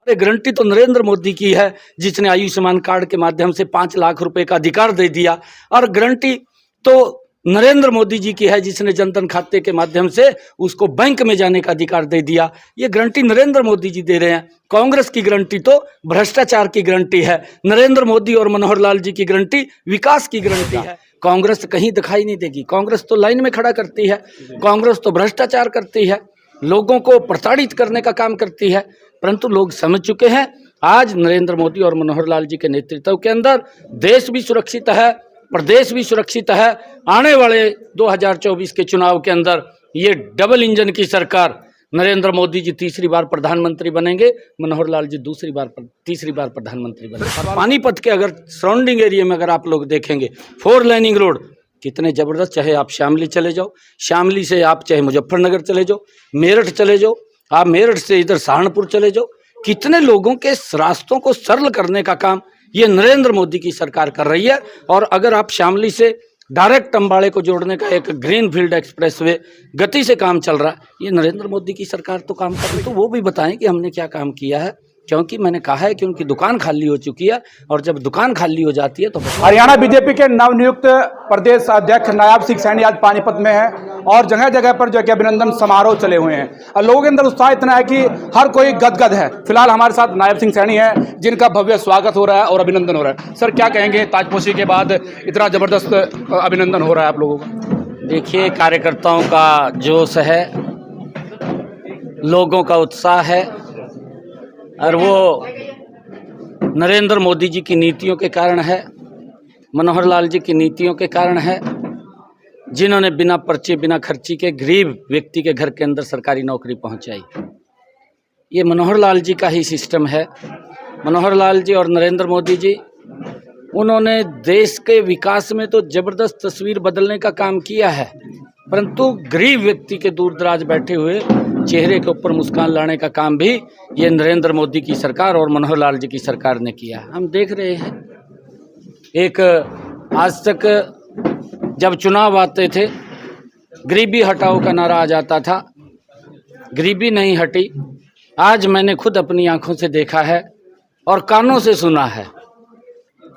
अरे गारंटी तो नरेंद्र मोदी की है, जिसने आयुष्मान कार्ड के माध्यम से 5 लाख रुपए का अधिकार दे दिया। और गारंटी तो नरेंद्र मोदी जी की है, जिसने जनधन खाते के माध्यम से उसको बैंक में जाने का अधिकार दे दिया। ये गारंटी नरेंद्र मोदी जी दे रहे हैं। कांग्रेस की गारंटी तो भ्रष्टाचार की गारंटी है। नरेंद्र मोदी और मनोहर लाल जी की गारंटी विकास की गारंटी है। कांग्रेस कहीं दिखाई नहीं देगी। कांग्रेस तो लाइन में खड़ा करती है, कांग्रेस तो भ्रष्टाचार करती है, लोगों को प्रताड़ित करने का काम करती है। परंतु लोग समझ चुके हैं, आज नरेंद्र मोदी और मनोहर लाल जी के नेतृत्व के अंदर देश भी सुरक्षित है, प्रदेश भी सुरक्षित है। आने वाले 2024 के चुनाव के अंदर ये डबल इंजन की सरकार, नरेंद्र मोदी जी तीसरी बार प्रधानमंत्री बनेंगे, मनोहर लाल जी तीसरी बार प्रधानमंत्री बनेंगे। पानीपत के अगर सराउंडिंग एरिया में अगर आप लोग देखेंगे, 4 लाइनिंग रोड कितने जबरदस्त, चाहे आप शामली चले जाओ, शामली से आप चाहे मुजफ्फरनगर चले जाओ, मेरठ चले जाओ, आप मेरठ से इधर सहारनपुर चले जाओ, कितने लोगों के रास्तों को सरल करने का काम ये नरेंद्र मोदी की सरकार कर रही है। और अगर आप शामली से डायरेक्ट अंबाड़े को जोड़ने का एक ग्रीन फील्ड एक्सप्रेसवे गति से काम चल रहा है, ये नरेंद्र मोदी की सरकार तो काम कर रही है। तो वो भी बताएं कि हमने क्या काम किया है, क्योंकि मैंने कहा है कि उनकी दुकान खाली हो चुकी है, और जब दुकान खाली हो जाती है तो हरियाणा बीजेपी के नवनियुक्त प्रदेश अध्यक्ष नायब सिंह सैनी आज पानीपत में है और जगह जगह पर जो है कि अभिनंदन समारोह चले हुए हैं और लोगों के अंदर उत्साह इतना है कि हर कोई गदगद है। फिलहाल हमारे साथ नायब सिंह सैनी है, जिनका भव्य स्वागत हो रहा है और अभिनंदन हो रहा है। सर, क्या कहेंगे, ताजपोशी के बाद इतना जबरदस्त अभिनंदन हो रहा है आप लोगों का? देखिए, कार्यकर्ताओं का जोश है, लोगों का उत्साह है, और वो नरेंद्र मोदी जी की नीतियों के कारण है, मनोहर लाल जी की नीतियों के कारण है, जिन्होंने बिना पर्चे बिना खर्ची के गरीब व्यक्ति के घर के अंदर सरकारी नौकरी पहुंचाई। ये मनोहर लाल जी का ही सिस्टम है। मनोहर लाल जी और नरेंद्र मोदी जी, उन्होंने देश के विकास में तो जबरदस्त तस्वीर बदलने का काम किया है, परंतु गरीब व्यक्ति के दूर दराज बैठे हुए चेहरे के ऊपर मुस्कान लाने का काम भी ये नरेंद्र मोदी की सरकार और मनोहर लाल जी की सरकार ने किया। हम देख रहे हैं, एक आज तक जब चुनाव आते थे गरीबी हटाओ का नारा आ जाता था, गरीबी नहीं हटी। आज मैंने खुद अपनी आंखों से देखा है और कानों से सुना है।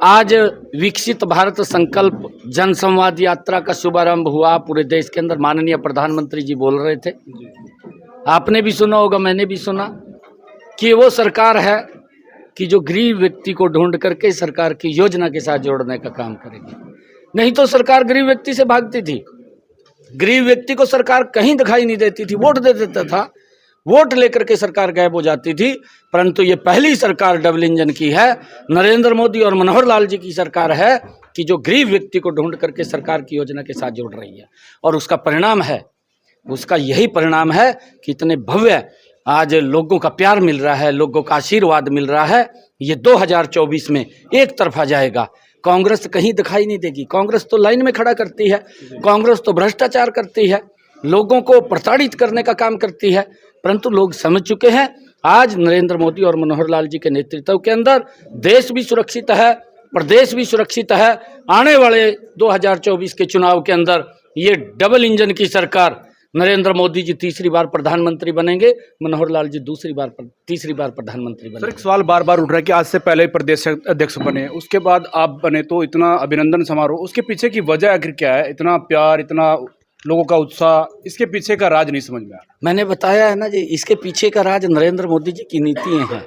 आज विकसित भारत संकल्प जनसंवाद यात्रा का शुभारंभ हुआ पूरे देश के अंदर। माननीय प्रधानमंत्री जी बोल रहे थे, आपने भी सुना होगा, मैंने भी सुना, कि वो सरकार है कि जो गरीब व्यक्ति को ढूंढ करके सरकार की योजना के साथ जोड़ने का काम करेगी। नहीं तो सरकार गरीब व्यक्ति से भागती थी, गरीब व्यक्ति को सरकार कहीं दिखाई नहीं देती थी, वोट दे देता था, वोट लेकर के सरकार गायब हो जाती थी। परंतु ये पहली सरकार डबल इंजन की है, नरेंद्र मोदी और मनोहर लाल जी की सरकार है कि जो गरीब व्यक्ति को ढूंढ करके सरकार की योजना के साथ जोड़ रही है। और उसका परिणाम है, उसका यही परिणाम है कि इतने भव्य आज लोगों का प्यार मिल रहा है, लोगों का आशीर्वाद मिल रहा है। ये 2024 में एक तरफा जाएगा। कांग्रेस कहीं दिखाई नहीं देगी। कांग्रेस तो लाइन में खड़ा करती है, कांग्रेस तो भ्रष्टाचार करती है, लोगों को प्रताड़ित करने का काम करती है। परंतु लोग समझ चुके हैं, आज नरेंद्र मोदी और मनोहर लाल जी के नेतृत्व के अंदर देश भी सुरक्षित है, प्रदेश भी सुरक्षित है। आने वाले 2024 के चुनाव के अंदर ये डबल इंजन की सरकार, नरेंद्र मोदी जी तीसरी बार प्रधानमंत्री बनेंगे, मनोहर लाल जी तीसरी बार प्रधानमंत्री बनेंगे। सर, एक सवाल बार बार उठ रहा है कि आज से पहले प्रदेश अध्यक्ष बने, उसके बाद आप बने, तो इतना अभिनंदन समारोह, उसके पीछे की वजह आखिर क्या है? इतना प्यार, इतना लोगों का उत्साह, इसके पीछे का राज नहीं समझ में आ रहा। मैंने बताया है ना जी, इसके पीछे का राज नरेंद्र मोदी जी की नीतियाँ हैं,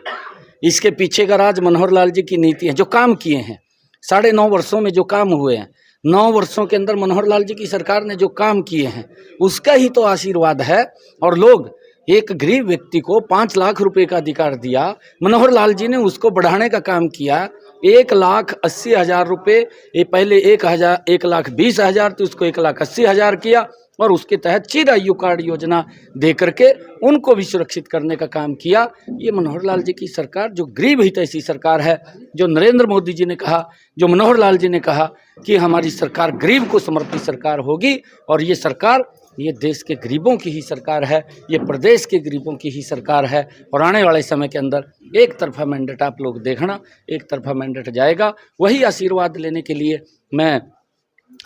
इसके पीछे का राज मनोहर लाल जी की नीतियाँ, जो काम किए हैं 9.5 वर्षों में, जो काम हुए हैं 9 वर्षों के अंदर मनोहर लाल जी की सरकार ने जो काम किए हैं, उसका ही तो आशीर्वाद है। और लोग, एक गरीब व्यक्ति को 5 लाख रुपए का अधिकार दिया, मनोहर लाल जी ने उसको बढ़ाने का काम किया। 1,80,000 रुपये, ये पहले 1,20,000 तो उसको 1,80,000 किया, और उसके तहत चिरायु कार्ड योजना दे करके उनको भी सुरक्षित करने का काम किया। ये मनोहर लाल जी की सरकार, जो गरीब हितैषी सरकार है, जो नरेंद्र मोदी जी ने कहा, जो मनोहर लाल जी ने कहा कि हमारी सरकार गरीब को समर्पित सरकार होगी, और ये सरकार, ये देश के गरीबों की ही सरकार है, ये प्रदेश के गरीबों की ही सरकार है। और आने वाले समय के अंदर एक तरफा मैंडेट आप लोग देखना, एक तरफा मैंडेट जाएगा। वही आशीर्वाद लेने के लिए मैं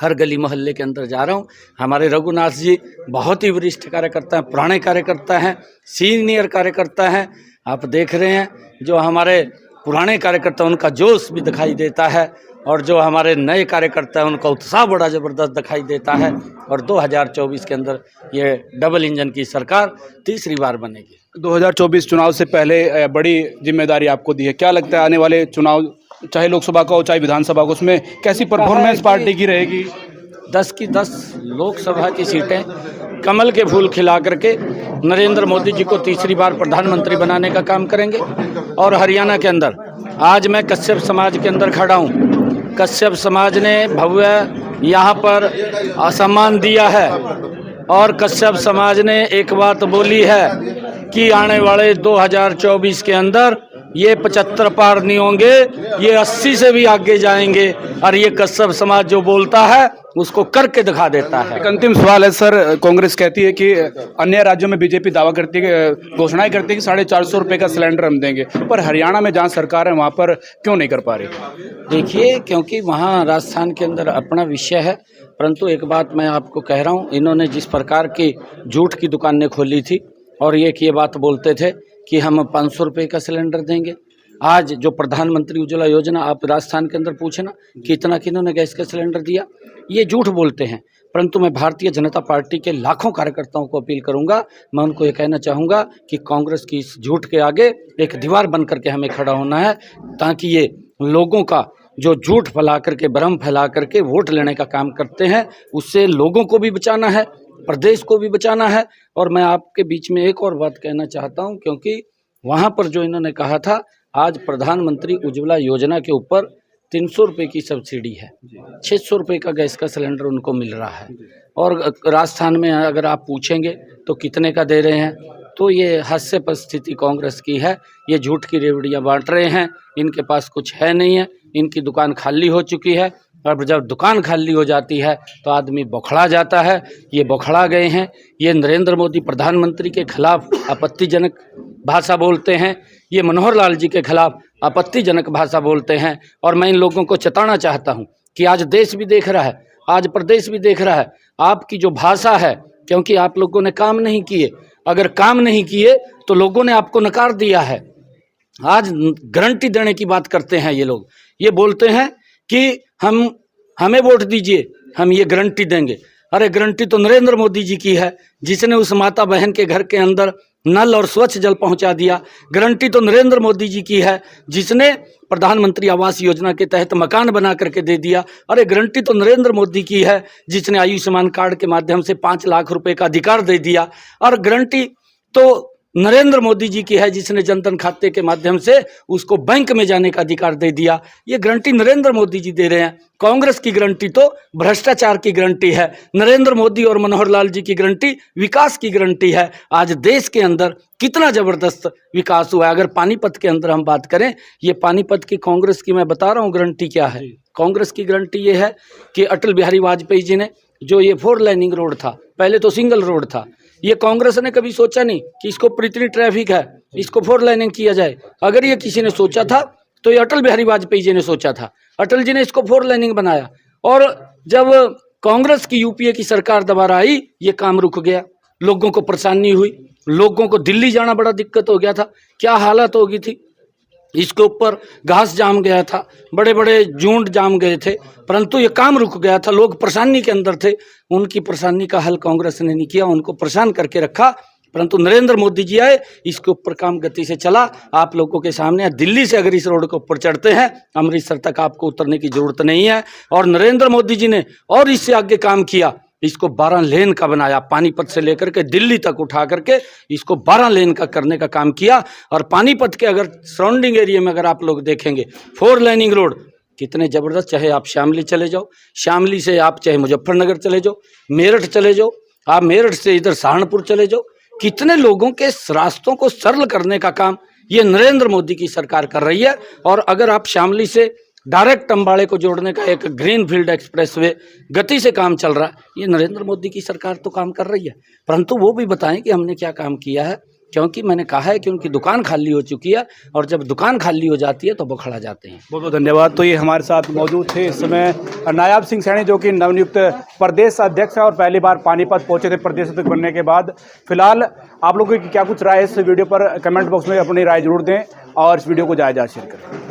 हर गली मोहल्ले के अंदर जा रहा हूँ। हमारे रघुनाथ जी बहुत ही वरिष्ठ कार्यकर्ता हैं, पुराने कार्यकर्ता हैं, सीनियर कार्यकर्ता हैं, आप देख रहे हैं जो हमारे पुराने कार्यकर्ता उनका जोश भी दिखाई देता है और जो हमारे नए कार्यकर्ता हैं उनका उत्साह बड़ा ज़बरदस्त दिखाई देता है। और 2024 के अंदर ये डबल इंजन की सरकार तीसरी बार बनेगी। 2024 चुनाव से पहले बड़ी जिम्मेदारी आपको दी है, क्या लगता है आने वाले चुनाव चाहे लोकसभा का हो चाहे विधानसभा का, उसमें कैसी परफॉर्मेंस पार्टी की रहेगी? 10 की 10 लोकसभा की सीटें कमल के फूल खिला करके नरेंद्र मोदी जी को तीसरी बार प्रधानमंत्री बनाने का काम करेंगे। और हरियाणा के अंदर आज मैं कश्यप समाज के अंदर खड़ा हूँ। कश्यप समाज ने भव्य यहाँ पर असम्मान दिया है और कश्यप समाज ने एक बात बोली है कि आने वाले 2024 के अंदर ये 75 पार नहीं होंगे, ये 80 से भी आगे जाएंगे। और ये कश्यप समाज जो बोलता है उसको करके दिखा देता है। एक अंतिम सवाल है सर, कांग्रेस कहती है कि अन्य राज्यों में बीजेपी दावा करती है, घोषणाएं करती है कि 450 रुपये का सिलेंडर हम देंगे, पर हरियाणा में जहां सरकार है वहां पर क्यों नहीं कर पा रही? देखिए, क्योंकि वहाँ राजस्थान के अंदर अपना विषय है। परंतु एक बात मैं आपको कह रहा हूँ, इन्होंने जिस प्रकार की झूठ की दुकानें खोली थी और ये बात बोलते थे कि हम 500 रुपये का सिलेंडर देंगे। आज जो प्रधानमंत्री उज्ज्वला योजना, आप राजस्थान के अंदर पूछना कितना किन्होंने गैस का सिलेंडर दिया, ये झूठ बोलते हैं। परंतु मैं भारतीय जनता पार्टी के लाखों कार्यकर्ताओं को अपील करूंगा, मैं उनको ये कहना चाहूँगा कि कांग्रेस की इस झूठ के आगे एक दीवार बन करके हमें खड़ा होना है, ताकि ये लोगों का जो झूठ फैला करके, भ्रम फैला करके वोट लेने का काम करते हैं, उससे लोगों को भी बचाना है, प्रदेश को भी बचाना है। और मैं आपके बीच में एक और बात कहना चाहता हूं, क्योंकि वहां पर जो इन्होंने कहा था, आज प्रधानमंत्री उज्ज्वला योजना के ऊपर 300 रुपये की सब्सिडी है, 600 रुपये का गैस का सिलेंडर उनको मिल रहा है। और राजस्थान में अगर आप पूछेंगे तो कितने का दे रहे हैं, तो ये हास्यास्पद स्थिति कांग्रेस की है। ये झूठ की रेवड़ियाँ बांट रहे हैं, इनके पास कुछ है नहीं है, इनकी दुकान खाली हो चुकी है। और जब दुकान खाली हो जाती है तो आदमी बौखला जाता है। ये बौखला गए हैं। ये नरेंद्र मोदी प्रधानमंत्री के खिलाफ आपत्तिजनक भाषा बोलते हैं, ये मनोहर लाल जी के खिलाफ आपत्तिजनक भाषा बोलते हैं। और मैं इन लोगों को चेताना चाहता हूं कि आज देश भी देख रहा है, आज प्रदेश भी देख रहा है आपकी जो भाषा है, क्योंकि आप लोगों ने काम नहीं किए। अगर काम नहीं किए तो लोगों ने आपको नकार दिया है। आज गारंटी देने की बात करते हैं ये लोग, ये बोलते हैं कि हमें वोट दीजिए, हम ये गारंटी देंगे। अरे गारंटी तो नरेंद्र मोदी जी की है, जिसने उस माता बहन के घर के अंदर नल और स्वच्छ जल पहुंचा दिया। गारंटी तो नरेंद्र मोदी जी की है, जिसने प्रधानमंत्री आवास योजना के तहत मकान बना करके दे दिया। अरे गारंटी तो नरेंद्र मोदी की है, जिसने आयुष्मान कार्ड के माध्यम से 5 लाख रुपए का अधिकार दे दिया। और गारंटी तो नरेंद्र मोदी जी की है, जिसने जनधन खाते के माध्यम से उसको बैंक में जाने का अधिकार दे दिया। ये गारंटी नरेंद्र मोदी जी दे रहे हैं। कांग्रेस की गारंटी तो भ्रष्टाचार की गारंटी है, नरेंद्र मोदी और मनोहर लाल जी की गारंटी विकास की गारंटी है। आज देश के अंदर कितना जबरदस्त विकास हुआ है। अगर पानीपत के अंदर हम बात करें, ये पानीपत की कांग्रेस की मैं बता रहा हूँ गारंटी क्या है। कांग्रेस की गारंटी ये है कि अटल बिहारी वाजपेयी जी ने जो ये 4 लाइनिंग रोड था, पहले तो सिंगल रोड था, ये कांग्रेस ने कभी सोचा नहीं कि इसको इतनी ट्रैफिक है, इसको 4 लाइनिंग किया जाए। अगर ये किसी ने सोचा था तो ये अटल बिहारी वाजपेयी जी ने सोचा था। अटल जी ने इसको 4 लाइनिंग बनाया। और जब कांग्रेस की यूपीए की सरकार दोबारा आई, ये काम रुक गया, लोगों को परेशानी हुई, लोगों को दिल्ली जाना बड़ा दिक्कत हो गया था। क्या हालत हो गई थी, इसके ऊपर घास जाम गया था, बड़े बड़े झुंड जाम गए थे, परंतु ये काम रुक गया था। लोग परेशानी के अंदर थे, उनकी परेशानी का हल कांग्रेस ने नहीं किया, उनको परेशान करके रखा। परंतु नरेंद्र मोदी जी आए, इसके ऊपर काम गति से चला। आप लोगों के सामने दिल्ली से अगर इस रोड के ऊपर चढ़ते हैं, अमृतसर तक आपको उतरने की जरूरत नहीं है। और नरेंद्र मोदी जी ने और इससे आगे काम किया, इसको 12 लेन का बनाया, पानीपत से लेकर के दिल्ली तक उठा करके इसको 12 लेन का करने का काम किया। और पानीपत के अगर सराउंडिंग एरिया में अगर आप लोग देखेंगे 4 लाइनिंग रोड कितने ज़बरदस्त, चाहे आप शामली चले जाओ, शामली से आप चाहे मुजफ्फरनगर चले जाओ, मेरठ चले जाओ, आप मेरठ से इधर सहारनपुर चले जाओ, कितने लोगों के रास्तों को सरल करने का काम ये नरेंद्र मोदी की सरकार कर रही है। और अगर आप शामली से डायरेक्ट अंबाड़े को जोड़ने का एक ग्रीन फील्ड एक्सप्रेसवे गति से काम चल रहा है, ये नरेंद्र मोदी की सरकार तो काम कर रही है। परंतु वो भी बताएं कि हमने क्या काम किया है। क्योंकि मैंने कहा है कि उनकी दुकान खाली हो चुकी है और जब दुकान खाली हो जाती है तो वो खड़ा जाते हैं। बहुत बहुत धन्यवाद। तो ये हमारे साथ मौजूद थे इस समय नायाब सिंह सैनी, जो कि नवनियुक्त प्रदेश अध्यक्ष हैं और पहली बार पानीपत पहुंचे थे प्रदेश अध्यक्ष बनने के बाद। फिलहाल आप लोगों की क्या कुछ राय है इस वीडियो पर कमेंट बॉक्स में अपनी राय जरूर दें और इस वीडियो को ज़्यादा शेयर करें।